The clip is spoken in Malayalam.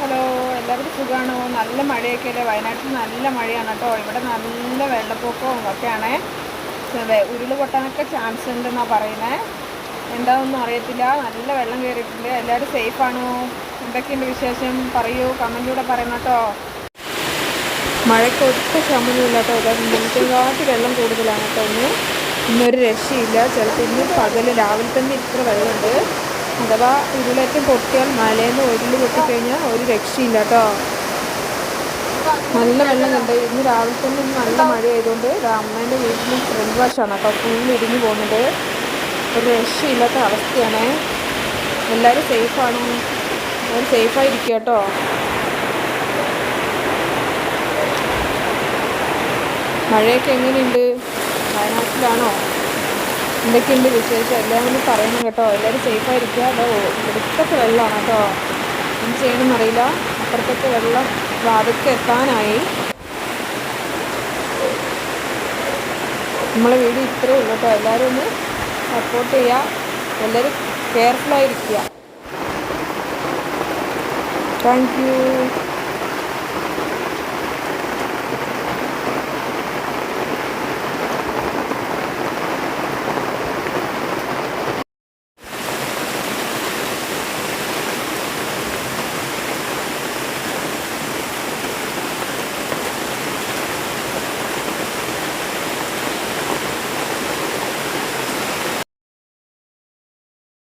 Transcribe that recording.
ഹലോ, എല്ലാവർക്കും സുഖമാണോ? നല്ല മഴയൊക്കെ അല്ലേ? വയനാട്ടിൽ നല്ല മഴയാണ് കേട്ടോ. ഇവിടെ നല്ല വെള്ളപ്പൊക്കവും ഒക്കെയാണേ. ഉരുൾപൊട്ടാനൊക്കെ ചാൻസ് ഉണ്ടെന്നാണ് പറയുന്നത്. എന്താണെന്നൊന്നും അറിയത്തില്ല. നല്ല വെള്ളം കയറിയിട്ടുണ്ട്. എല്ലാവരും സേഫാണോ? എന്തൊക്കെയുണ്ട് വിശേഷം? പറയൂ, കമൻറ്റിലൂടെ പറയണം കേട്ടോ. മഴയ്ക്ക് ഒട്ടും ശമനമില്ല കേട്ടോ. മുൻപേകാട്ടി വെള്ളം കൂടുതലാണ് കേട്ടോ. ഇന്നൊരു രക്ഷയില്ല. ചിലപ്പോൾ ഇന്ന് പകൽ രാവിലെ തന്നെ ഇത്ര വെള്ളമുണ്ട്. അഥവാ ഉരുളേറ്റം പൊട്ടിയാൽ മലയിൽ നിന്ന് പൊട്ടിക്കഴിഞ്ഞാൽ ഒരു രക്ഷയില്ല കേട്ടോ. നല്ല വെള്ളം കണ്ട് ഇന്ന് രാവിലെ തന്നെ നല്ല മഴയായതുകൊണ്ട് അമ്മേൻ്റെ വീട്ടിലും ഫ്രണ്ട് വാഷാണ് കേട്ടോ. ഫുള്ള് ഇടിഞ്ഞു പോകുന്നത്. ഒരു രക്ഷയില്ലാത്ത അവസ്ഥയാണ്. എല്ലാവരും സേഫാണോ? എല്ലാവരും സേഫായിരിക്കുക കേട്ടോ. മഴയൊക്കെ എങ്ങനെയുണ്ട്? വയനാട്ടിലാണോ? എന്തൊക്കെയുണ്ട് വിശേഷം? എല്ലാവരും പറയണം കേട്ടോ. എല്ലാവരും സേഫായിരിക്കുക. അതോ ഇവിടുത്തൊക്കെ വെള്ളമാണ് കേട്ടോ. എന്ത് ചെയ്യണമെന്നറിയില്ല. അപ്പുറത്തൊക്കെ വെള്ളം വാതിൽക്ക് എത്താനായി. നമ്മളെ വീട് ഇത്രയേ ഉള്ളൂ കേട്ടോ. എല്ലാവരും ഒന്ന് സപ്പോർട്ട് ചെയ്യുക. എല്ലാവരും കെയർഫുള്ളായിരിക്കുക. Thank you.